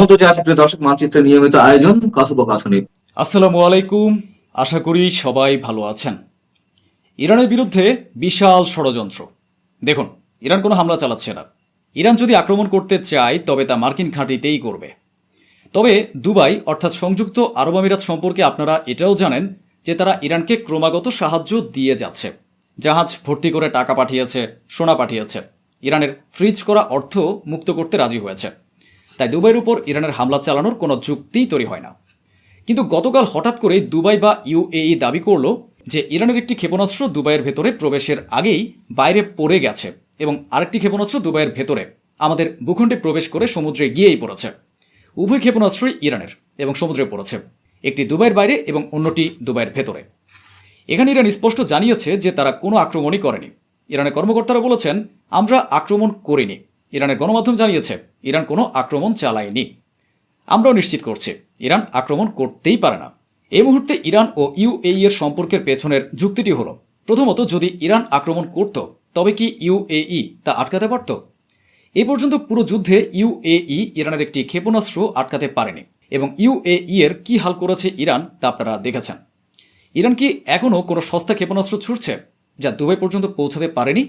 স্বাগত জানাচ্ছি প্রিয় দর্শক মানচিত্রের নিয়মিত আয়োজন কথোপকথনে। আসসালামু আলাইকুম। আশা করি সবাই ভালো আছেন। ইরানের বিরুদ্ধে বিশাল ষড়যন্ত্র। দেখুন, ইরান কোনো হামলা চালাচ্ছে না। ইরান যদি আক্রমণ করতে চায় তবে তা মার্কিন ঘাঁটিতেই করবে। তবে দুবাই অর্থাৎ সংযুক্ত আরব আমিরাত সম্পর্কে আপনারা এটাও জানেন যে তারা ইরানকে ক্রমাগত সাহায্য দিয়ে যাচ্ছে। জাহাজ ভর্তি করে টাকা পাঠিয়েছে, সোনা পাঠিয়েছে, ইরানের ফ্রিজ করা অর্থ মুক্ত করতে রাজি হয়েছে। তাই দুবাইয়ের উপর ইরানের হামলা চালানোর কোনো যুক্তিই তৈরি হয় না। কিন্তু গতকাল হঠাৎ করে দুবাই বা ইউএই দাবি করল যে ইরানের একটি ক্ষেপণাস্ত্র দুবাইয়ের ভেতরে প্রবেশের আগেই বাইরে পড়ে গেছে এবং আরেকটি ক্ষেপণাস্ত্র দুবাইয়ের ভেতরে আমাদের ভূখণ্ডে প্রবেশ করে সমুদ্রে গিয়েই পড়েছে। উভয় ক্ষেপণাস্ত্রই ইরানের এবং সমুদ্রে পড়েছে, একটি দুবাইয়ের বাইরে এবং অন্যটি দুবাইয়ের ভেতরে। এখানে ইরান স্পষ্ট জানিয়েছে যে তারা কোনো আক্রমণই করেনি। ইরানের কর্মকর্তারা বলেছেন, আমরা আক্রমণ করিনি। ইরানের গণমাধ্যম জানিয়েছে ইরান কোনো আক্রমণ চালায়নি। আমরাও নিশ্চিত করছি ইরান আক্রমণ করতেই পারে না। এই মুহূর্তে ইরান ও ইউএই এর সম্পর্কের পেছনের যুক্তিটি হলো, প্রথমত, যদি ইরান আক্রমণ করত তবে কি ইউএই তা আটকাতে পারত? এ পর্যন্ত পুরো যুদ্ধে ইউএই ইরানের একটি ক্ষেপণাস্ত্র আটকাতে পারেনি এবং ইউএই এর কি হাল করেছে ইরান তা আপনারা দেখেছেন। ইরান কি এখনও কোনো সস্তা ক্ষেপণাস্ত্র ছুটছে যা দুবাই পর্যন্ত পৌঁছাতে পারেনি?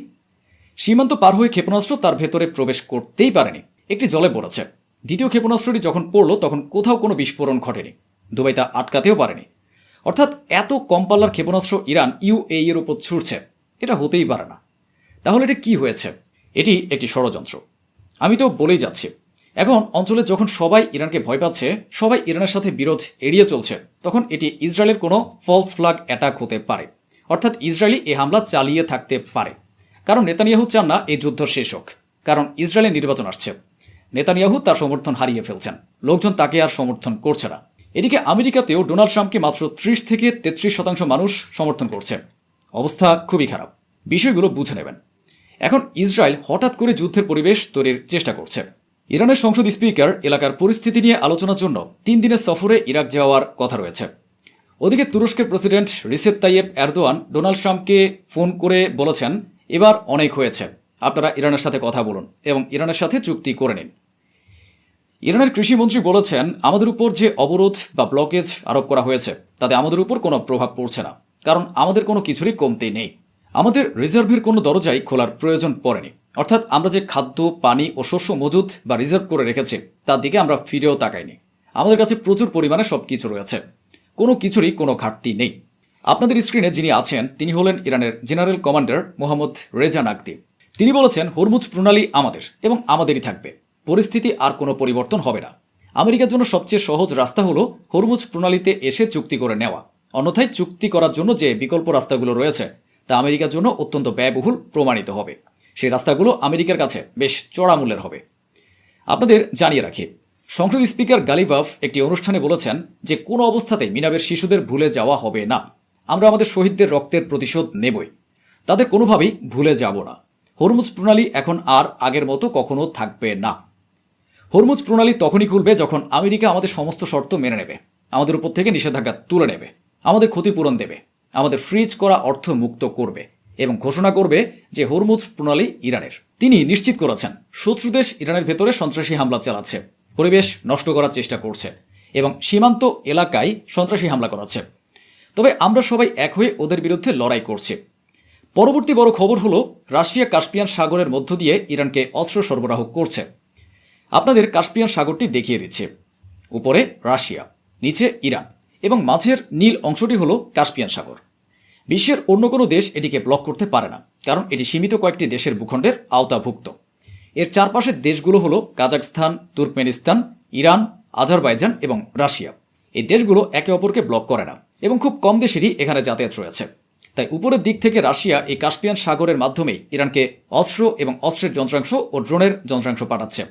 সীমান্ত পার হয়ে ক্ষেপণাস্ত্র তার ভেতরে প্রবেশ করতেই পারেনি, একটি জলে পড়েছে। দ্বিতীয় ক্ষেপণাস্ত্রটি যখন পড়ল তখন কোথাও কোনো বিস্ফোরণ ঘটেনি, দুবাই তা আটকাতেও পারেনি। অর্থাৎ এত কম পাল্লার ক্ষেপণাস্ত্র ইরান ইউএই এর উপর ছুটছে, এটা হতেই পারে না। তাহলে এটা কি হয়েছে? এটি একটি ষড়যন্ত্র। আমি তো বলেই যাচ্ছি, এখন অঞ্চলে যখন সবাই ইরানকে ভয় পাচ্ছে, সবাই ইরানের সাথে বিরোধ এড়িয়ে চলছে, তখন এটি ইসরায়েলের কোনো ফলস ফ্ল্যাগ অ্যাটাক হতে পারে। অর্থাৎ ইসরায়েলি এই হামলা চালিয়ে থাকতে পারে, কারণ নেতানিয়াহু চান না এই যুদ্ধ শেষ হোক। কারণ ইসরায়েলের নির্বাচন আসছে, নেতানিয়াহু তার সমর্থন হারিয়ে ফেলছেন, লোকজন তাকে আর সমর্থন করছে না। এদিকে আমেরিকাতেও ডোনাল্ড ট্রাম্পকে মাত্র 30 থেকে 33% মানুষ সমর্থন করছে। অবস্থা খুবই খারাপ। বিষয়গুলো বুঝে নেবেন। এখন ইসরায়েল হঠাৎ করে যুদ্ধের পরিবেশ তৈরির চেষ্টা করছে। ইরানের সংসদ স্পিকার এলাকার পরিস্থিতি নিয়ে আলোচনার জন্য 3 দিনের সফরে ইরাক যাওয়ার কথা রয়েছে। ওদিকে তুরস্কের president Recep Tayyip Erdogan Donald ট্রাম্পকে ফোন করে বলেছেন, এবার অনেক হয়েছে, আপনারা ইরানের সাথে কথা বলুন এবং ইরানের সাথে চুক্তি করে নিন। ইরানের কৃষিমন্ত্রী বলেছেন, আমাদের উপর যে অবরোধ বা ব্লকেজ আরোপ করা হয়েছে তাতে আমাদের উপর কোনো প্রভাব পড়ছে না, কারণ আমাদের কোনো কিছুরই কমতি নেই। আমাদের রিজার্ভের কোনো দরজাই খোলার প্রয়োজন পড়েনি। অর্থাৎ আমরা যে খাদ্য, পানি ও শস্য মজুদ বা রিজার্ভ করে রেখেছি তার দিকে আমরা ফিরেও তাকাইনি। আমাদের কাছে প্রচুর পরিমাণে সব কিছু রয়েছে, কোনো কিছুরই কোনো ঘাটতি নেই। আপনাদের স্ক্রিনে যিনি আছেন তিনি হলেন ইরানের জেনারেল কমান্ডার মোহাম্মদ রেজা নাকতি। তিনি বলেছেন, হরমুজ প্রণালী আমাদের এবং আমাদেরই থাকবে, পরিস্থিতি আর কোনো পরিবর্তন হবে না। আমেরিকার জন্য সবচেয়ে সহজ রাস্তা হলো হরমুজ প্রণালীতে এসে চুক্তি করে নেওয়া। অন্যথায় চুক্তি করার জন্য যে বিকল্প রাস্তাগুলো রয়েছে তা আমেরিকার জন্য অত্যন্ত ব্যয়বহুল প্রমাণিত হবে। সেই রাস্তাগুলো আমেরিকার কাছে বেশ চড়া মূল্যের হবে। আপনাদের জানিয়ে রাখি, সংসদ স্পিকার গালিবাফ একটি অনুষ্ঠানে বলেছেন যে কোনো অবস্থাতেই মিনাবের শিশুদের ভুলে যাওয়া হবে না। আমরা আমাদের শহীদদের রক্তের প্রতিশোধ নেবই, তাদের কোনোভাবেই ভুলে যাব না। হরমুজ প্রণালী এখন আর আগের মতো কখনো থাকবে না। হরমুজ প্রণালী তখনই খুলবে যখন আমেরিকা আমাদের সমস্ত শর্ত মেনে নেবে, আমাদের উপর থেকে নিষেধাজ্ঞা তুলে নেবে, আমাদের ক্ষতিপূরণ দেবে, আমাদের ফ্রিজ করা অর্থ মুক্ত করবে এবং ঘোষণা করবে যে হরমুজ প্রণালী ইরানের। তিনি নিশ্চিত করেছেন শত্রু দেশ ইরানের ভেতরে সন্ত্রাসী হামলা চালাচ্ছে, পরিবেশ নষ্ট করার চেষ্টা করছে এবং সীমান্ত এলাকায় সন্ত্রাসী হামলা করাচ্ছে। তবে আমরা সবাই এক হয়ে ওদের বিরুদ্ধে লড়াই করছি। পরবর্তী বড় খবর হলো, রাশিয়া কাস্পিয়ান সাগরের মধ্য দিয়ে ইরানকে অস্ত্র সরবরাহ করছে। আপনাদের কাস্পিয়ান সাগরটি দেখিয়ে দিচ্ছে। উপরে রাশিয়া, নিচে ইরান এবং মাঝের নীল অংশটি হলো কাস্পিয়ান সাগর। বিশ্বের অন্য কোনো দেশ এটিকে ব্লক করতে পারে না, কারণ এটি সীমিত কয়েকটি দেশের ভূখণ্ডের আওতাভুক্ত। এর চারপাশের দেশগুলো হলো কাজাখস্তান, তুর্কমেনিস্তান, ইরান, আজারবাইজান এবং রাশিয়া। এই দেশগুলো একে অপরকে ব্লক করে না এবং খুব কম দেশেরই এখানে যাতায়াত রয়েছে। তাই উপরের দিক থেকে রাশিয়া এই কাস্পিয়ান সাগরের মাধ্যমেই ইরানকে অস্ত্র এবং অস্ত্রের যন্ত্রাংশ ও ড্রোনের যন্ত্রাংশ পাঠাচ্ছে।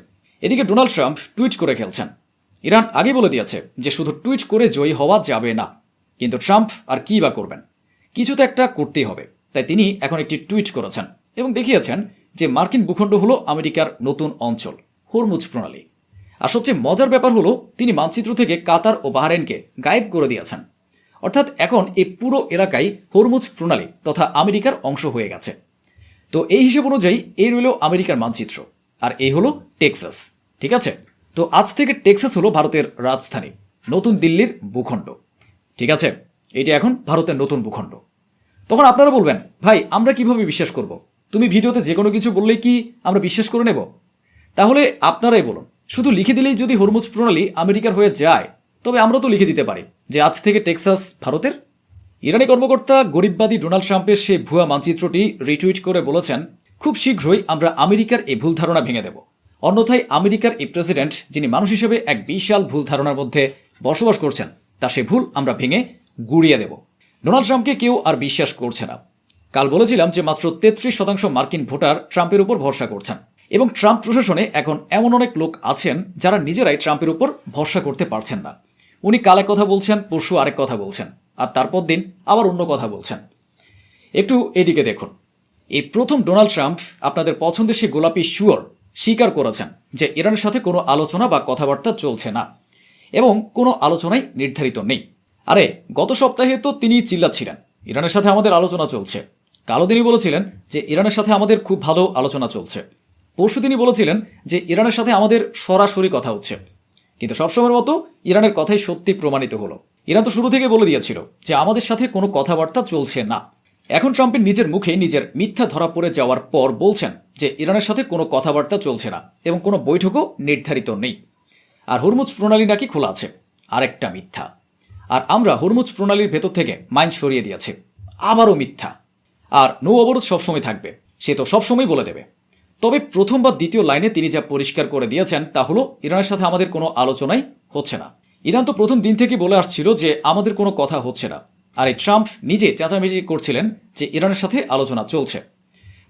এদিকে ডোনাল্ড ট্রাম্প টুইট করে খেলছেন। ইরান আগে বলে দিয়েছে যে শুধু টুইট করে জয়ী হওয়া যাবে না, কিন্তু ট্রাম্প আর কী বা করবেন, কিছু তো একটা করতেই হবে। তাই তিনি এখন একটি টুইট করেছেন এবং দেখিয়েছেন যে মার্কিন ভূখণ্ড হলো আমেরিকার নতুন অঞ্চল, হরমুজ প্রণালী। আর সবচেয়ে মজার ব্যাপার হলো, তিনি মানচিত্র থেকে কাতার ও বাহরাইনকে গায়েব করে দিয়েছেন। অর্থাৎ এখন এই পুরো এলাকায় হরমুজ প্রণালী তথা আমেরিকার অংশ হয়ে গেছে। তো এই হিসেব অনুযায়ী এই রইল আমেরিকার মানচিত্র, আর এই হলো টেক্সাস। ঠিক আছে, তো আজ থেকে টেক্সাস হলো ভারতের রাজধানী, নতুন দিল্লির ভূখণ্ড। ঠিক আছে, এটা এখন ভারতের নতুন ভূখণ্ড। তখন আপনারা বলবেন, ভাই আমরা কিভাবে বিশ্বাস করব? তুমি ভিডিওতে যে কোনো কিছু বললেই কি আমরা বিশ্বাস করে নেব? তাহলে আপনারাই বলুন, শুধু লিখে দিলেই যদি হরমুজ প্রণালী আমেরিকার হয়ে যায়, তবে আমরা তো লিখে দিতে পারি যে আজ থেকে টেক্সাস ভারতের। ইরানি কর্মকর্তা গরিববাদী ডোনাল্ড ট্রাম্পের সেই ভুয়া মানচিত্রটি রিটুইট করে বলেছেন, খুব শীঘ্রই আমরা আমেরিকার এই ভুল ধারণা ভেঙে দেব। অন্যথায় আমেরিকার এই প্রেসিডেন্ট, যিনি মানুষ হিসেবে এক বিশাল ভুল ধারণার মধ্যে বসবাস করছেন, তার সেই ভুল আমরা ভেঙে গুড়িয়ে দেব। ডোনাল্ড ট্রাম্পকে কেউ আর বিশ্বাস করছে না। কাল বলেছিলাম যে মাত্র 33% মার্কিন ভোটার ট্রাম্পের উপর ভরসা করছেন, এবং ট্রাম্প প্রশাসনে এখন এমন অনেক লোক আছেন যারা নিজেরাই ট্রাম্পের উপর ভরসা করতে পারছেন না। উনি কাল এক কথা বলছেন, পরশু আরেক কথা বলছেন, আর তারপর দিন আবার অন্য কথা বলছেন। একটু এদিকে দেখুন, এই প্রথম ডোনাল্ড ট্রাম্প আপনাদের পছন্দের সেই গোলাপি শুয়োর স্বীকার করেছেন যে ইরানের সাথে কোনো আলোচনা বা কথাবার্তা চলছে না, এবং কোনো আলোচনাই নির্ধারিত নেই। আরে গত সপ্তাহে তো তিনি চিল্লাচ্ছিলেন ইরানের সাথে আমাদের আলোচনা চলছে। কালও তিনি বলেছিলেন যে ইরানের সাথে আমাদের খুব ভালো আলোচনা চলছে। পরশু তিনি বলেছিলেন যে ইরানের সাথে আমাদের সরাসরি কথা হচ্ছে। কিন্তু সবসময়ের মতো ইরানের কথাই সত্যি প্রমাণিত হলো। ইরান তো শুরু থেকে বলে দিয়েছিল যে আমাদের সাথে কোনো কথাবার্তা চলছে না। এখন ট্রাম্পের নিজের মুখে নিজের মিথ্যা ধরা পড়ে যাওয়ার পর বলছেন যে ইরানের সাথে কোনো কথাবার্তা চলছে না এবং কোনো বৈঠকও নির্ধারিত নেই, আর হরমুজ প্রণালী নাকি খোলা আছে। আরেকটা মিথ্যা। আর আমরা হরমুজ প্রণালীর ভেতর থেকে মাইন সরিয়ে দিয়েছি, আবারও মিথ্যা। আর নৌ অবরোধ সবসময় থাকবে, সে তো সবসময় বলে দেবে। তবে প্রথম বা দ্বিতীয় লাইনে তিনি যা পরিষ্কার করে দিয়েছেন তা হলো ইরানের সাথে আমাদের কোনো আলোচনাই হচ্ছে না। ইরান তো প্রথম দিন থেকে বলে আসছিল যে আমাদের কোনো কথা হচ্ছে না, আর এই ট্রাম্প নিজে চেঁচামেচি করছিলেন যে ইরানের সাথে আলোচনা চলছে।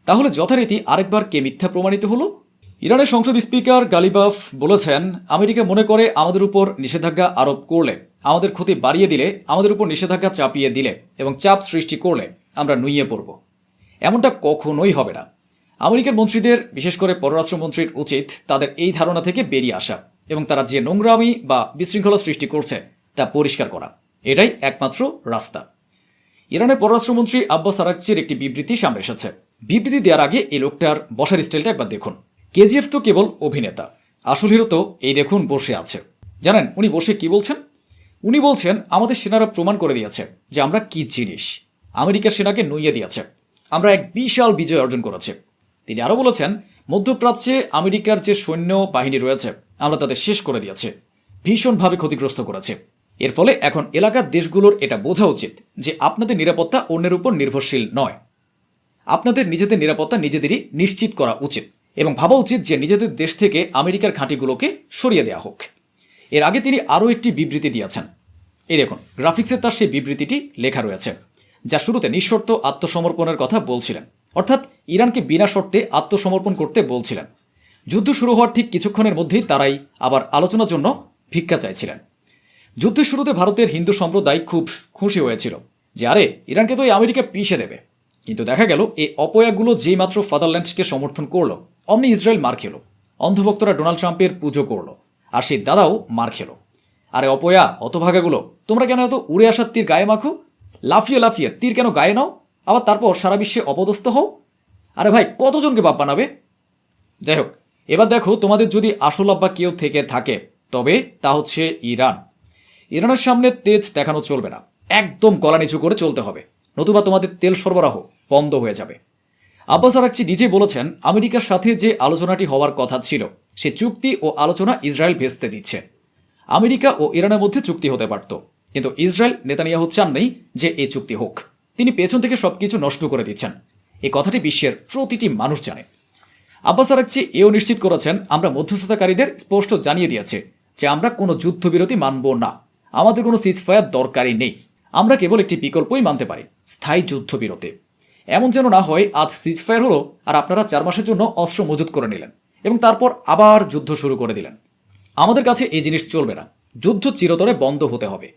তাহলে যথারীতি আরেকবার কে মিথ্যা প্রমাণিত হলো? ইরানের সংসদ স্পিকার গালিবাফ বলেছেন, আমেরিকা মনে করে আমাদের উপর নিষেধাজ্ঞা আরোপ করলে, আমাদের ক্ষতি বাড়িয়ে দিলে, আমাদের উপর নিষেধাজ্ঞা চাপিয়ে দিলে এবং চাপ সৃষ্টি করলে আমরা নুইয়ে পড়ব। এমনটা কখনোই হবে না। আমেরিকার মন্ত্রীদের, বিশেষ করে পররাষ্ট্রমন্ত্রীর উচিত তাদের এই ধারণা থেকে বেরিয়ে আসা এবং তারা যে নোংরামি বা বিশৃঙ্খলা সৃষ্টি করছে তা পরিষ্কার করা। এটাই একমাত্র রাস্তা। ইরানের পররাষ্ট্রমন্ত্রী আব্বাস আরাকচির একটি বিবৃতি সামনে এসেছে। বিবৃতি দেওয়ার আগে এই লোকটার বসার স্টাইলটা একবার দেখুন। কেজিএফ তো কেবল অভিনেতা, আসল হিরো তো এই দেখুন বসে আছে। জানেন উনি বসে কি বলছেন? উনি বলছেন আমাদের সেনারা প্রমাণ করে দিয়েছে যে আমরা কি জিনিস। আমেরিকার সেনাকে নুইয়ে দিয়েছে, আমরা এক বিশাল বিজয় অর্জন করেছি। তিনি আরও বলেছেন, মধ্যপ্রাচ্যে আমেরিকার যে সৈন্য বাহিনী রয়েছে আমরা তাদের শেষ করে দিয়েছি, ভীষণভাবে ক্ষতিগ্রস্ত করেছে। এর ফলে এখন এলাকার দেশগুলোর এটা বোঝা উচিত যে আপনাদের নিরাপত্তা অন্যের উপর নির্ভরশীল নয়। আপনাদের নিজেদের নিরাপত্তা নিজেদেরই নিশ্চিত করা উচিত এবং ভাবা উচিত যে নিজেদের দেশ থেকে আমেরিকার ঘাঁটিগুলোকে সরিয়ে দেওয়া হোক। এর আগে তিনি আরও একটি বিবৃতি দিয়েছেন। এই দেখুন, গ্রাফিক্সে তার সেই বিবৃতিটি লেখা রয়েছে, যা শুরুতে নিঃশর্ত আত্মসমর্পণের কথা বলছিলেন, অর্থাৎ ইরানকে বিনা শর্তে আত্মসমর্পণ করতে বলছিলেন। যুদ্ধ শুরু হওয়ার ঠিক কিছুক্ষণের মধ্যেই তারাই আবার আলোচনার জন্য ভিক্ষা চাইছিলেন। যুদ্ধের শুরুতে ভারতের হিন্দু সম্প্রদায় খুব খুশি হয়েছিল যে আরে ইরানকে তো এই আমেরিকা পিষে দেবে। কিন্তু দেখা গেল এই অপয়াগুলো যেই মাত্র ফাদারল্যান্ডকে সমর্থন করলো, অমনি ইসরায়েল মার খেলো। অন্ধভক্তরা ডোনাল্ড ট্রাম্পের পুজো করলো, আর সেই দাদাও মার খেলো। আরে অপয়া, অতভাগাগুলো, তোমরা কেন এত উড়ে আসার তীর গায়ে মাখো? লাফিয়ে লাফিয়ে তীর কেন গায়ে নাও, আবার তারপর সারা বিশ্বে অপদস্থ হও? আরে ভাই, কতজনকে বাপ বানাবে? যাই হোক, এবার দেখো, তোমাদের যদি আসল আব্বা কেউ থেকে থাকে তবে তা হচ্ছে ইরান। ইরানের সামনে তেজ দেখানো চলবে না, একদম গলা নিচু করে চলতে হবে, নতুবা তোমাদের তেল সরবরাহ বন্ধ হয়ে যাবে। আব্বাস আরাকচি নিজে বলেছেন, আমেরিকার সাথে যে আলোচনাটি হওয়ার কথা ছিল সে চুক্তি ও আলোচনা ইসরায়েল ভেস্তে দিচ্ছে। আমেরিকা ও ইরানের মধ্যে চুক্তি হতে পারত, কিন্তু ইসরায়েল নেতানিয়াহু চান নেই যে এই চুক্তি হোক। তিনি পেছন থেকে সবকিছু নষ্ট করে দিচ্ছেন। এই কথাটি বিশ্বের প্রতিটি মানুষ জানে। আব্বাস আরাকচি এও নিশ্চিত করেছেন, আমরা মধ্যস্থতাকারীদের স্পষ্ট জানিয়ে দিয়েছে যে আমরা কোনো যুদ্ধবিরতি মানব না, আমাদের কোনো সিজফায়ার দরকারই নেই। আমরা কেবল একটি বিকল্পই মানতে পারি, স্থায়ী যুদ্ধবিরতি। এমন যেন না হয় আজ সিজফায়ার হলো আর আপনারা 4 মাসের জন্য অস্ত্র মজুত করে নিলেন এবং তারপর আবার যুদ্ধ শুরু করে দিলেন। আমাদের কাছে এই জিনিস চলবে না, যুদ্ধ চিরতরে বন্ধ হতে হবে।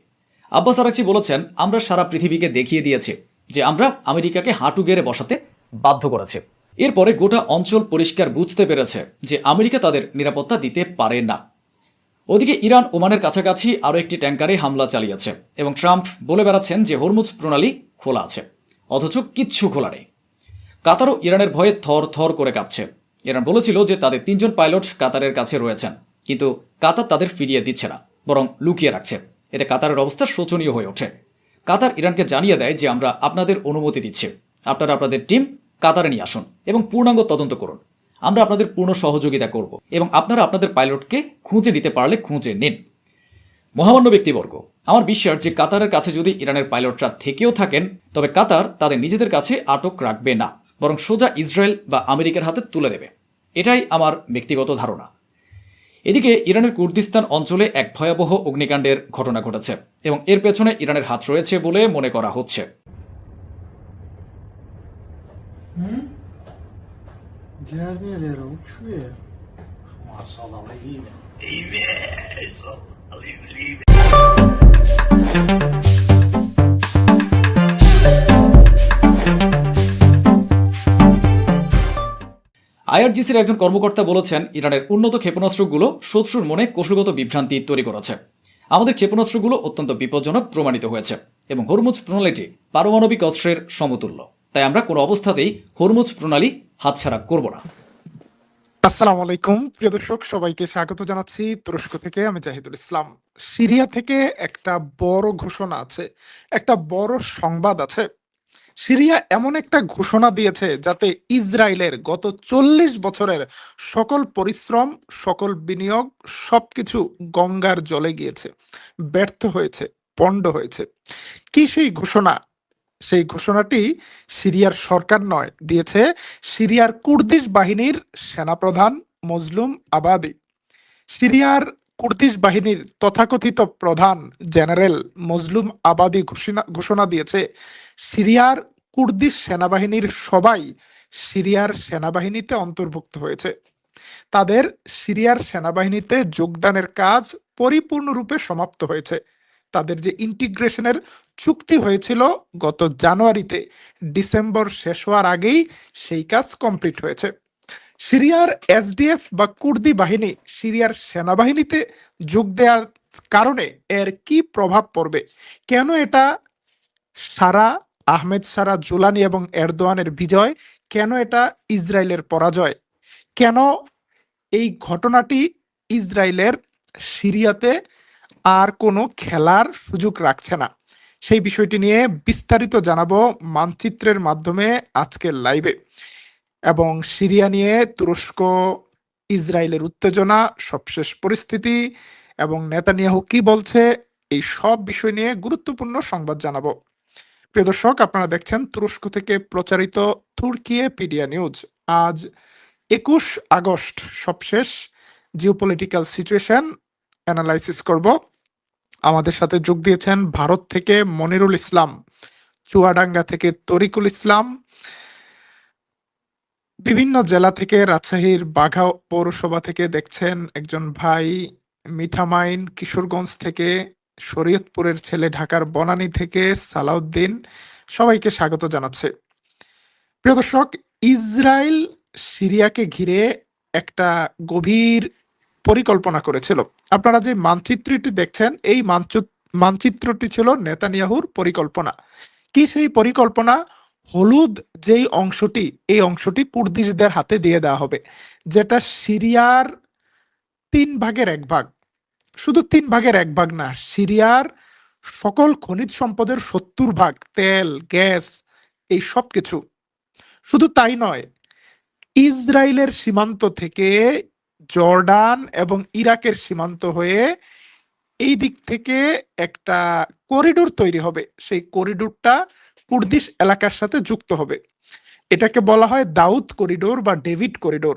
আব্বাস আরাকচি বলেছেন, আমরা সারা পৃথিবীকে দেখিয়ে দিয়েছি যে আমরা আমেরিকাকে হাঁটু গেড়ে বসাতে বাধ্য করেছে। এরপরে গোটা অঞ্চল পরিষ্কার বুঝতে পেরেছে যে আমেরিকা তাদের নিরাপত্তা দিতে পারে না। ওদিকে ইরান ওমানের কাছাকাছি আরও একটি ট্যাঙ্কারে হামলা চালিয়েছে এবং ট্রাম্প বলে বেড়াচ্ছেন যে হরমুজ প্রণালী খোলা আছে, অথচ কিচ্ছু খোলা নেই। কাতারও ইরানের ভয়ে থর থর করে কাঁপছে। ইরান বলেছিল যে তাদের 3 জন পাইলট কাতারের কাছে রয়েছেন, কিন্তু কাতার তাদের ফিরিয়ে দিচ্ছে না, বরং লুকিয়ে রাখছে। এতে কাতারের অবস্থা শোচনীয় হয়ে ওঠে। কাতার ইরানকে জানিয়ে দেয় যে আমরা আপনাদের অনুমতি দিচ্ছি, আপনারা আপনাদের টিম কাতারে নিয়ে আসুন এবং পূর্ণাঙ্গ তদন্ত করুন। আমরা আপনাদের পূর্ণ সহযোগিতা করব এবং আপনারা আপনাদের পাইলটকে খুঁজে নিতে পারলে খুঁজে নিন। মহামান্য ব্যক্তিবর্গ, আমার বিশ্বাস যে কাতারের কাছে যদি ইরানের পাইলটরা থেকেও থাকেন, তবে কাতার তাদের নিজেদের কাছে আটক রাখবে না, বরং সোজা ইসরায়েল বা আমেরিকার হাতে তুলে দেবে। এটাই আমার ব্যক্তিগত ধারণা। এদিকে ইরানের কুর্দিস্তান অঞ্চলে এক ভয়াবহ অগ্নিকাণ্ডের ঘটনা ঘটেছে এবং এর পেছনে ইরানের হাত রয়েছে বলে মনে করা হচ্ছে। Galera, o que é? Uma sala aí. আইআরজিসির একজন কর্মকর্তা বলেছেন, ইরানের উন্নত ক্ষেপণাস্ত্রগুলো শত্রুর মনে কৌশলগত বিভ্রান্তি তৈরি করেছে। আমাদের ক্ষেপণাস্ত্রগুলো অত্যন্ত বিপজ্জনক প্রমাণিত হয়েছে এবং হরমুজ প্রণালীটি পারমাণবিক অস্ত্রের সমতুল্য। তাই আমরা কোনো অবস্থাতেই হরমুজ প্রণালী হাতছাড়া করব না। আসসালামু আলাইকুম প্রিয় দর্শক, সবাইকে স্বাগত জানাচ্ছি তুরস্ক থেকে। আমি জাহিদুল ইসলাম। সিরিয়া থেকে একটা বড় ঘোষণা আছে, একটা বড় সংবাদ আছে। সিরিয়া এমন একটা ঘোষণা দিয়েছে যাতে ইসরায়েলের গত 40 বছরের সকল পরিশ্রম, সকল বিনিয়োগ সবকিছু গঙ্গার জলে গিয়েছে, ব্যর্থ হয়েছে, পণ্ড হয়েছে। কি সেই ঘোষণা? সেই ঘোষণাটি সিরিয়ার সরকার নয়, দিয়েছে সিরিয়ার কুর্দিশ বাহিনীর সেনাপ্রধান মজলুম আবাদি। সিরিয়ার কুর্দিশ বাহিনীর তথাকথিত প্রধান জেনারেল মজলুম আবাদি ঘোষণা দিয়েছে সিরিয়ার কুর্দিশ সেনাবাহিনীর সবাই সিরিয়ার সেনাবাহিনীতে অন্তর্ভুক্ত হয়েছে। তাদের সিরিয়ার সেনাবাহিনীতে যোগদানের কাজ পরিপূর্ণরূপে সমাপ্ত হয়েছে। তাদের যে ইন্টিগ্রেশনের চুক্তি হয়েছিল গত জানুয়ারিতে, ডিসেম্বর শেষ হওয়ার আগেই সেই কাজ কমপ্লিট হয়েছে। সিরিয়ার এসডিএফ বা কুর্দি বাহিনী সিরিয়ার সেনাবাহিনীতে যোগ দেওয়ার কারণে এর কি প্রভাব পড়বে, কেন এটা সারা আহমেদ সারা জুলানি এবং এরদোয়ানের বিজয়, কেন এটা ইসরায়েলের পরাজয়, কেন এই ঘটনাটি ইসরায়েলের সিরিয়াতে আর কোনো খেলার সুযোগ রাখছে না, সেই বিষয়টি নিয়ে বিস্তারিত জানাবো মানচিত্রের মাধ্যমে আজকের লাইভে। এবং সিরিয়া নিয়ে তুরস্ক ইসরায়েলের উত্তেজনা, সবশেষ পরিস্থিতি এবং নেতানিয়াহু কি বলছে, এই সব বিষয় নিয়ে গুরুত্বপূর্ণ সংবাদ জানাবো। প্রিয় দর্শক, আপনারা দেখছেন তুরস্ক থেকে প্রচারিত তুর্কিয়ে পিডিয়া নিউজ। আজ 21 আগস্ট সবশেষ জিওপলিটিক্যাল সিচুয়েশন অ্যানালাইসিস করব। আমাদের সাথে যোগ দিয়েছেন ভারত থেকে মনিরুল ইসলাম, চুয়াডাঙ্গা থেকে তরিকুল ইসলাম, বিভিন্ন জেলা থেকে, রাজশাহীর বাঘা পৌরসভা থেকে দেখছেন একজন ভাই, মিঠামাইন কিশোরগঞ্জ থেকে, শরীয়তপুরের ছেলে ঢাকার বনানী থেকে সালাউদ্দিন, সবাইকে স্বাগত জানাচ্ছে। প্রিয় দর্শক, ইসরায়েল সিরিয়াকে ঘিরে একটা গভীর পরিকল্পনা করেছিল। আপনারা যে মানচিত্রটি দেখছেন, এই মানচিত্রটি ছিল নেতানিয়াহুর পরিকল্পনা। কি সেই পরিকল্পনা? হলুদ যেই অংশটি, এই অংশটি কুর্দিশদের হাতে দিয়ে দেওয়া হবে, যেটা সিরিয়ার 3 ভাগের 1 ভাগ। শুধু 3 ভাগের 1 ভাগ না, সিরিয়ার সকল খনিজ সম্পদের 70 ভাগ, তেল, গ্যাস, এই সব কিছু। শুধু তাই নয়, ইসরায়েলের সীমান্ত থেকে জর্ডান এবং ইরাকের সীমান্ত হয়ে এই দিক থেকে একটা করিডোর তৈরি হবে। সেই করিডোরটা কুর্দিশ এলাকার সাথে যুক্ত হবে। এটাকে বলা হয় দাউদ করিডোর বা ডেভিড করিডোর।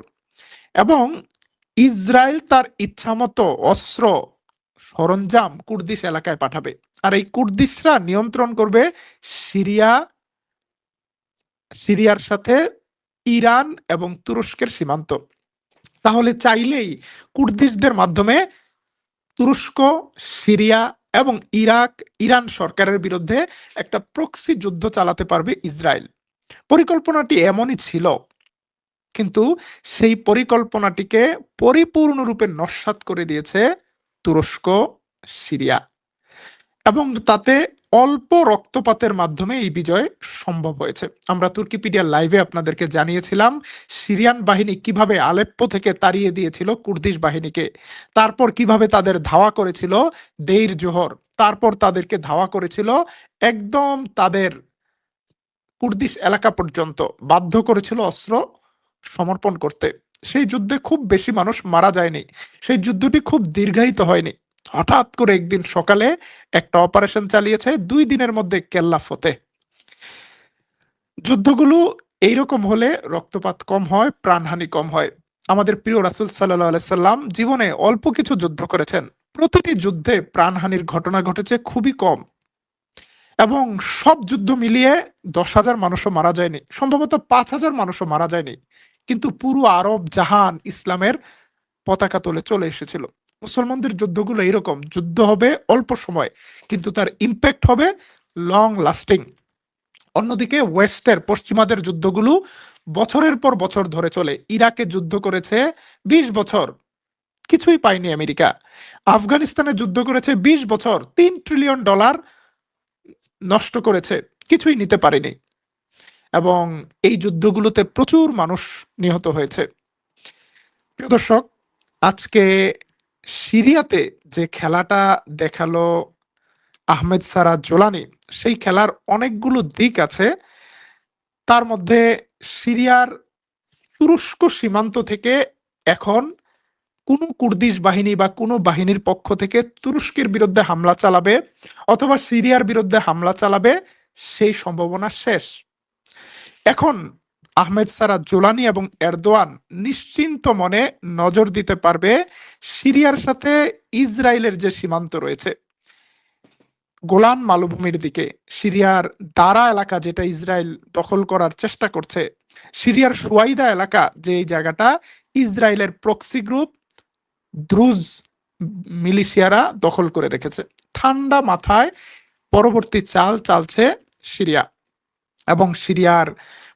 এবং ইসরায়েল তার ইচ্ছামতো অস্ত্র সরঞ্জাম কুর্দিশ এলাকায় পাঠাবে, আর এই কুর্দিশরা নিয়ন্ত্রণ করবে সিরিয়ার সাথে ইরান এবং তুরস্কের সীমান্ত। তাহলে চাইলেই কুর্দিশদের মাধ্যমে তুরস্ক, সিরিয়া এবং ইরান সরকারের বিরুদ্ধে একটা প্রক্সি যুদ্ধ চালাতে পারবে ইসরায়েল। পরিকল্পনাটি এমনই ছিল, কিন্তু সেই পরিকল্পনাটিকে পরিপূর্ণরূপে নস্যাৎ করে দিয়েছে তুরস্ক, সিরিয়া। এবং তাতে অল্প রক্তপাতের মাধ্যমে এই বিজয় সম্ভব হয়েছে। আমরা তুর্কিপিডিয়া লাইভে আপনাদেরকে জানিয়েছিলাম সিরিয়ান বাহিনী কিভাবে আলেপ্পো থেকে তাড়িয়ে দিয়েছিল কুর্দিশ বাহিনীকে, তারপর কিভাবে তাদের ধাওয়া করেছিল দেইর জোহর, তারপর তাদেরকে ধাওয়া করেছিল একদম তাদের কুর্দিশ এলাকা পর্যন্ত, বাধ্য করেছিল অস্ত্র সমর্পণ করতে। সেই যুদ্ধে খুব বেশি মানুষ মারা যায়নি, সেই যুদ্ধটি খুব দীর্ঘায়িত হয়নি। হঠাৎ করে একদিন সকালে একটা অপারেশন চালিয়েছে, 2 দিনের মধ্যে কেল্লা ফতে। যুদ্ধগুলো এইরকম হলে রক্তপাত কম হয়, প্রাণহানি কম হয়। আমাদের প্রিয় রাসূল সাল্লাল্লাহু আলাইহি সাল্লাম জীবনে অল্প কিছু যুদ্ধ করেছেন, প্রতিটি যুদ্ধে প্রাণহানির ঘটনা ঘটেছে খুবই কম, এবং সব যুদ্ধ মিলিয়ে 10,000 মানুষও মারা যায়নি, সম্ভবত 5,000 মানুষও মারা যায়নি, কিন্তু পুরো আরব জাহান ইসলামের পতাকা তোলে চলে এসেছিল। মুসলমানদের যুদ্ধগুলো এরকম, যুদ্ধ হবে অল্প সময় কিন্তু তার ইম্প্যাক্ট হবে লং লাস্টিং। অন্যদিকে ওয়েস্টের পশ্চিমাদের যুদ্ধগুলো বছরের পর বছর ধরে চলে। ইরাকে যুদ্ধ করেছে 20 বছর, কিছুই পায়নি আমেরিকা। আফগানিস্তানে যুদ্ধ করেছে 20 বছর, $3 ট্রিলিয়ন নষ্ট করেছে, কিছুই নিতে পারেনি, এবং এই যুদ্ধগুলোতে প্রচুর মানুষ নিহত হয়েছে। প্রিয় দর্শক, আজকে সিরিয়াতে যে খেলাটা দেখালো আহমেদ সারা জোলানি, সেই খেলার অনেকগুলো দিক আছে। তার মধ্যে সিরিয়ার তুরস্ক সীমান্ত থেকে এখন কোনো কুর্দিশ বাহিনী বা কোনো বাহিনীর পক্ষ থেকে তুরস্কের বিরুদ্ধে হামলা চালাবে অথবা সিরিয়ার বিরুদ্ধে হামলা চালাবে, সেই সম্ভাবনা শেষ। এখন আহমেদ সারা জোলানি এবং এরদোয়ান নিশ্চিন্ত মনে নজর দিতে পারবে সিরিয়ার সাথে ইসরায়েলের যে সীমান্ত রয়েছে, গোলান মালভূমির দিকে সিরিয়ার দারা এলাকা যেটা ইসরায়েল দখল করার চেষ্টা করছে, সিরিয়ার সুয়াইদা এলাকা যে এই জায়গাটা ইসরায়েলের প্রক্সি গ্রুপ দ্রুজ মিলিশিয়ারা দখল করে রেখেছে। ঠান্ডা মাথায় পরবর্তী চাল চালছে সিরিয়া, এবং সিরিয়ার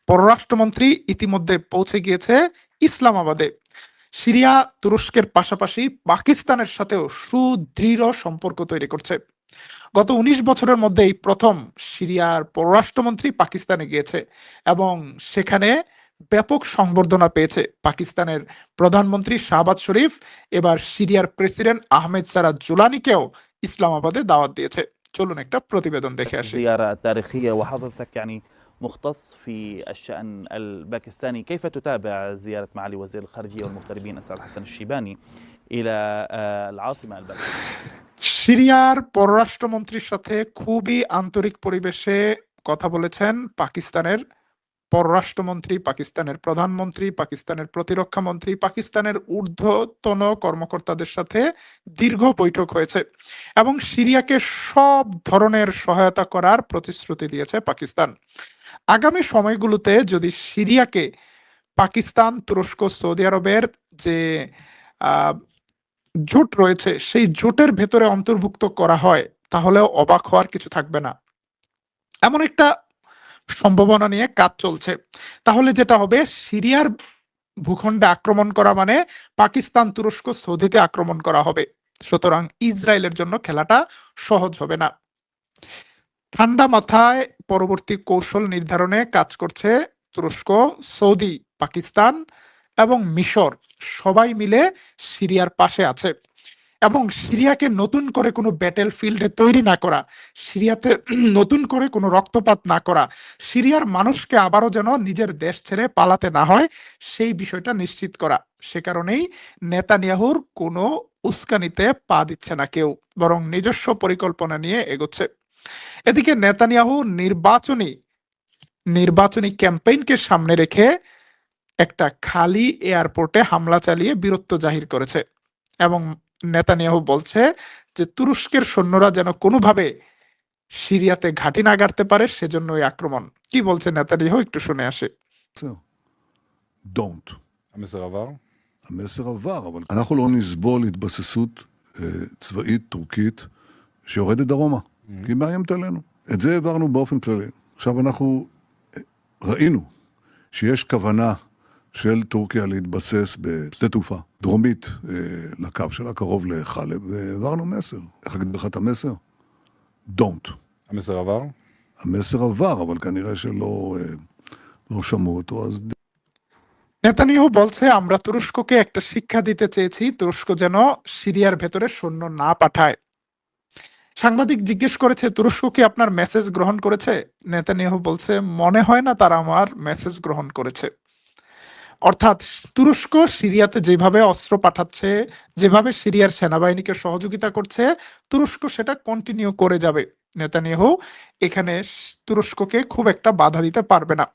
পররাষ্ট্রমন্ত্রী ইতিমধ্যে পৌঁছে গিয়েছে ইসলামাবাদে। সিরিয়া তুরস্কের পাশাপাশি পাকিস্তানের সাথেও সুদৃঢ় সম্পর্ক তৈরি করছে। গত 19 বছরের মধ্যে এই প্রথম সিরিয়ার পররাষ্ট্রমন্ত্রী পাকিস্তানে গিয়েছে, এবং সেখানে ব্যাপক সংবর্ধনা পেয়েছে। পাকিস্তানের প্রধানমন্ত্রী শাহবাজ শরীফ এবার সিরিয়ার প্রেসিডেন্ট আহমেদ সারা জুলানিকেও ইসলামাবাদে দাওয়াত দিয়েছে। চলুন একটা প্রতিবেদন দেখে আসি। زيارة تاريخية وحضرتك يعني مختص في الشأن الباكستاني، كيف تتابع زيارة معالي وزير الخارجية والمغتربين أسعد حسن الشيباني إلى العاصمة الباكستانية؟ সিরিয়ার পররাষ্ট্রমন্ত্রীর সাথে খুবই আন্তরিক পরিবেশে কথা বলেছেন পাকিস্তানের পররাষ্ট্রমন্ত্রী, পাকিস্তানের প্রধানমন্ত্রী, পাকিস্তানের প্রতিরক্ষা মন্ত্রী, পাকিস্তানের ঊর্ধ্বতন কর্মকর্তাদের সাথে দীর্ঘ বৈঠক হয়েছে, এবং সিরিয়াকে সব ধরনের সহায়তা করার প্রতিশ্রুতি দিয়েছে পাকিস্তান। আগামী সময়গুলোতে যদি সিরিয়াকে পাকিস্তান, তুরস্ক, সৌদি আরবের যে আহ, জোট রয়েছে সেই জোটের ভেতরে অন্তর্ভুক্ত করা হয়, তাহলেও অবাক হওয়ার কিছু থাকবে না। এমন একটা সম্ভাবনা নিয়ে কাজ চলছে। তাহলে যেটা হবে, সিরিয়ার ভূখণ্ডে আক্রমণ করা মানে পাকিস্তান, তুরস্ক, সৌদিতে আক্রমণ করা হবে। সুতরাং ইসরায়েলের জন্য খেলাটা সহজ হবে না। ঠান্ডা মাথায় পরবর্তী কৌশল নির্ধারণে কাজ করছে তুরস্ক, সৌদি, পাকিস্তান এবং মিশর, সবাই মিলে সিরিয়ার পাশে আছে। এবং সিরিয়াকে নতুন করে কোনো ব্যাটেল ফিল্ডে তৈরি না করা, সিরিয়াতে নতুন করে কোনো রক্তপাত না করা, সিরিয়ার মানুষকে আবারও যেন নিজের দেশ ছেড়ে পালাতে না হয়, সেই বিষয়টা নিশ্চিত করা। সে কারণেই নেতানিয়াহুর কোনো উস্কানিতে পা দিচ্ছে না কেউ, বরং নিজস্ব পরিকল্পনা নিয়ে এগোচ্ছে। এদিকে নেতানিয়াহু নির্বাচনী ক্যাম্পেইনকে সামনে রেখে একটা খালি এয়ারপোর্টে হামলা চালিয়ে বীরত্ব জাহির করেছে, এবং নেতানিয়াহু বলছে যে তুরস্কের সৈন্যরা যেন কোনোভাবে সিরিয়াতে ঘাঁটি না গাড়তে পারে, সেজন্য ওই আক্রমণ। কি বলছে নেতানিয়াহু, একটু শুনে আসি। Don't. המסר עבר? המסר עבר, אבל אנחנו לא נסבול התבססות צבאית טורקית שיורדת דרומה, כי היא מאיימת עלינו. את זה העברנו באופן כללי. עכשיו אנחנו ראינו שיש כוונה של טורקיה להתבסס בשדה תעופה דרומית לקו שלה, קרוב לחלב, והעברנו מסר. איך אגיד לך את המסר? Don't. המסר עבר? המסר עבר, אבל כנראה שלא לא שמעו אותו, אז নেতানিয়াহু বলছে আমরা তুরস্ককে একটা শিক্ষা দিতে চেয়েছি, তুরস্ক যেন সিরিয়ার ভেতরে সৈন্য না পাঠায়। সাংবাদিক জিজ্ঞেস করেছে তুরস্ক কি আপনার মেসেজ গ্রহণ করেছে? নেতানিয়াহু বলছে মনে হয় না তারা আমার মেসেজ গ্রহণ করেছে। অর্থাৎ তুরস্ক সিরিয়াতে যেভাবে অস্ত্র পাঠাচ্ছে, যেভাবে সিরিয়ার সেনাবাহিনীকে সহযোগিতা করছে, তুরস্ক সেটা কন্টিনিউ করে যাবে। নেতানিয়াহু এখানে তুরস্ককে খুব একটা বাধা দিতে পারবে না।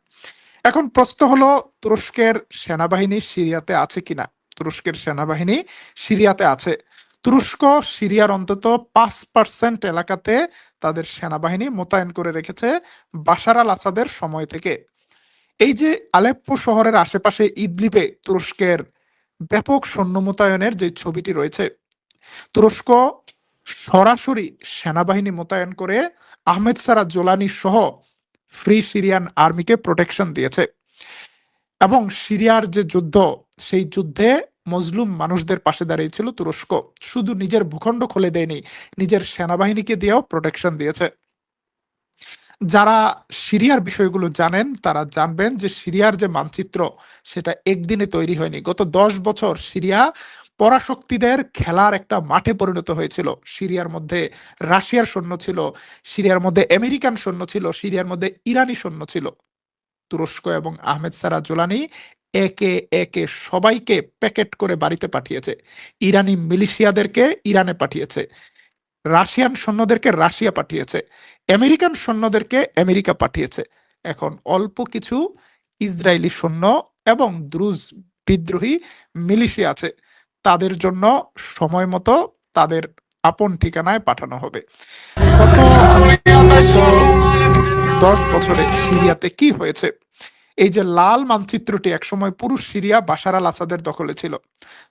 এখন প্রশ্ন হলো তুরস্কের সেনাবাহিনী সিরিয়াতে আছে কিনা। তুরস্কের সেনাবাহিনী সিরিয়াতে আছে। তুরস্ক সিরিয়ার অন্তত 5% এলাকাতে তাদের সেনাবাহিনী মোতায়েন করে রেখেছে বাশার আল আসাদের সময় থেকে। এই যে আলেপ্পো শহরের আশেপাশে ইদলিবে তুরস্কের ব্যাপক সৈন্য মোতায়েনের যে ছবিটি রয়েছে, তুরস্ক সরাসরি সেনাবাহিনী মোতায়েন করে আহমেদ সারা জোলানি সহ ফ্রি সিরিয়ান আর্মিকে প্রোটেকশন দিয়েছে। এবং সিরিয়ার যে যুদ্ধ, সেই যুদ্ধে মজলুম মানুষদের পাশে দাঁড়িয়েছিল তুরস্ক। শুধু নিজের ভূখণ্ড খুলে দেয়নি, নিজের সেনাবাহিনীকে দিয়েও প্রোটেকশন দিয়েছে। যারা সিরিয়ার বিষয়গুলো জানেন তারা জানবেন যে সিরিয়ার যে মানচিত্র সেটা একদিনে তৈরি হয়নি। গত 10 বছর সিরিয়া পরাশক্তিদের খেলার একটা মাঠে পরিণত হয়েছিল। সিরিয়ার মধ্যে রাশিয়ার সৈন্য ছিল, সিরিয়ার মধ্যে আমেরিকান সৈন্য ছিল, সিরিয়ার মধ্যে ইরানি সৈন্য ছিল। তুরস্ক এবং আহমেদ সারা জোলানি একে একে সবাইকে প্যাকেট করে বাড়িতে পাঠিয়েছে। ইরানি মিলিশিয়াদেরকে ইরানে পাঠিয়েছে, রাশিয়ান সৈন্যদেরকে রাশিয়া পাঠিয়েছে, আমেরিকান সৈন্যদেরকে আমেরিকা পাঠিয়েছে। এখন অল্প কিছু ইসরায়েলি সৈন্য এবং দ্রুজ বিদ্রোহী মিলিশিয়া আছে, তাদের জন্য সময় মতো তাদের আপন ঠিকানায় পাঠানো হবে। গত 10 বছরে সিরিয়াতে কি হয়েছে? এই যে লাল মানচিত্রটি একসময় পুরো সিরিয়া বাশার আল আসাদের দখলে ছিল,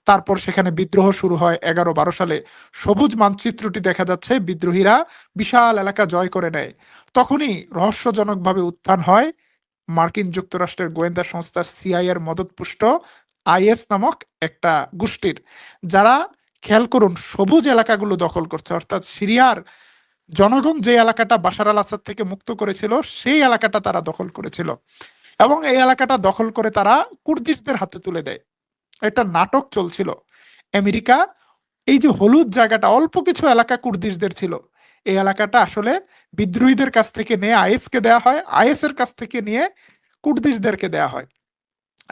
তারপর সেখানে বিদ্রোহ শুরু হয় 11-12 সালে। সবুজ মানচিত্রটি দেখা যাচ্ছে বিদ্রোহীরা বিশাল এলাকা জয় করে নেয়। তখনই রহস্যজনকভাবে উত্থান হয় মার্কিন যুক্তরাষ্ট্রের গোয়েন্দা সংস্থা সিআইএ এর মদতপুষ্ট আইএস নামক একটা গোষ্ঠীর, যারা খেয়াল করুন সবুজ এলাকাগুলো দখল করছে। অর্থাৎ সিরিয়ার জনগণ যে এলাকাটা বাশার আল আসাদ থেকে মুক্ত করেছিল সেই এলাকাটা তারা দখল করেছিল এবং এই এলাকাটা দখল করে তারা কুর্দিশদের হাতে তুলে দেয়। একটা নাটক চলছিল। আমেরিকা এই যে হলুদ জায়গাটা, অল্প কিছু এলাকা কুর্দিশদের ছিল, এই এলাকাটা আসলে বিদ্রোহীদের কাছ থেকে নিয়ে আইএসকে দেয়া হয়, আইএস এর কাছ থেকে নিয়ে কুর্দিশদেরকে দেয়া হয়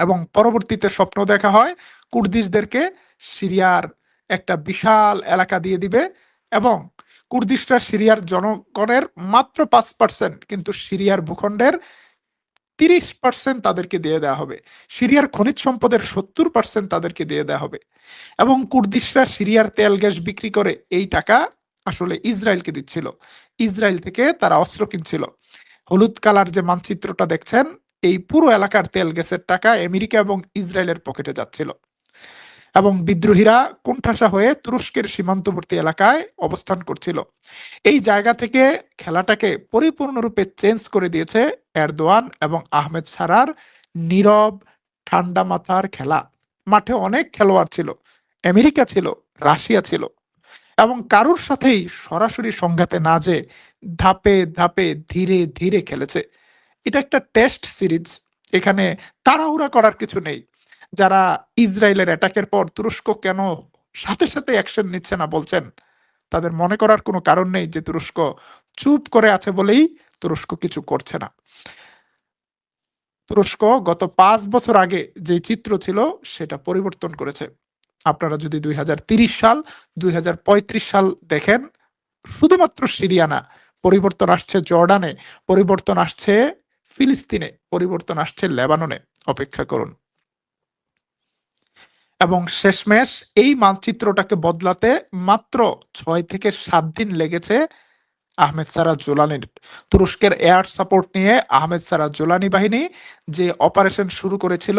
এবং পরবর্তীতে স্বপ্ন দেখা হয় কুর্দিশদেরকে সিরিয়ার একটা বিশাল এলাকা দিয়ে দিবে এবং কুর্দিশরা সিরিয়ার জনগণের মাত্র 5%, কিন্তু সিরিয়ার ভূখণ্ডের 30% তাদেরকে দিয়ে দেওয়া হবে। সিরিয়ার খনিজ সম্পদের 70% তাদেরকে দিয়ে দেওয়া হবে এবং কুর্দিশরা সিরিয়ার তেল গ্যাস বিক্রি করে এই টাকা আসলে ইসরায়েলকে দিচ্ছিল। ইসরায়েল থেকে তারা অস্ত্র কিনছিল। হলুদ কালার যে মানচিত্রটা দেখছেন, এই পুরো এলাকার তেল গ্যাসের টাকা আমেরিকা এবং ইসরায়েলের পকেটে যাচ্ছিল এবং বিদ্রোহীরা কোণঠাসা হয়ে তুরস্কের সীমান্তবর্তী এলাকায় অবস্থান করছিল। এই জায়গা থেকে খেলাটাকে পরিপূর্ণরূপে চেঞ্জ করে দিয়েছে এরদোয়ান এবং আহমেদ সারার নীরব ঠান্ডা মাথার খেলা। মাঠে অনেক খেলোয়াড় ছিল, আমেরিকা ছিল, রাশিয়া ছিল এবং কারোর সাথেই সরাসরি সংঘাতে না যে ধাপে ধাপে ধীরে ধীরে খেলেছে। এটা একটা টেস্ট সিরিজ, এখানে তাড়াহুড়া করার কিছু নেই। যারা ইসরায়েলের অ্যাটাকের পর তুরস্ক কেন সাথে সাথে অ্যাকশন নিচ্ছে না বলছেন, তাদের মনে করার কোনো কারণ নেই যে তুরস্ক চুপ করে আছে বলেই তুরস্ক কিছু করছে না। তুরস্ক গত 5 বছর আগে যে চিত্র ছিল সেটা পরিবর্তন করেছে। আপনারা যদি 2030 সাল 2035 সাল দেখেন, শুধুমাত্র সিরিয়া না, পরিবর্তন আসছে জর্ডানে, পরিবর্তন আসছে ফিলিস্তিনে, পরিবর্তন আসছে লেবাননে। অপেক্ষা করুন। এবং শেষমেশ এই মানচিত্রটাকে বদলাতে মাত্র 6 থেকে 7 দিন লেগেছে আহমেদ সারা জোলানির। তুরস্কের এয়ার সাপোর্ট নিয়ে আহমেদ সারা জোলানি বাহিনী যে অপারেশন শুরু করেছিল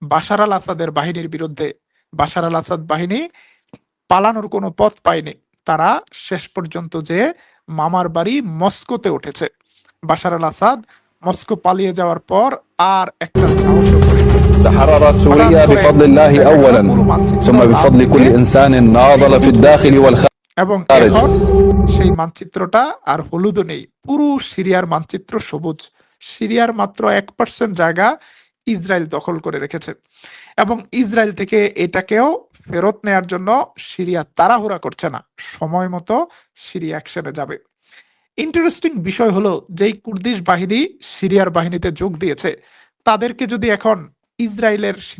বাশার আল আসাদের বাহিনীর বিরুদ্ধে, বাশার আল আসাদ বাহিনী পালানোর কোনো পথ পায়নি। তারা শেষ পর্যন্ত যে মামার বাড়ি মস্কোতে উঠেছে। বাশার আল আসাদ মস্কো পালিয়ে যাওয়ার পর আর একটা সাউন্ড تحررت سوريا بفضل الله أولا ثم بفضل كل إنسان ناضل في الداخل والخارج এবং এখন সেই মানচিত্রটা আর হলুদও নেই, পুরো সিরিয়ার মানচিত্র সবুজ। সিরিয়ার মাত্র 1% জায়গা ইসরায়েল দখল করে রেখেছে এবং ইসরায়েল থেকে এটাকেও ফেরত নেয়ার জন্য সিরিয়া তাড়াহুড়া করছে না, সময় মতো সিরিয়া অ্যাকশনে যাবে। ইন্টারেস্টিং বিষয় হলো, যেই কুর্দিশ বাহিনী সিরিয়ার বাহিনীতে যোগ দিয়েছে তাদেরকে যদি এখন ইসরায়েলের সীমা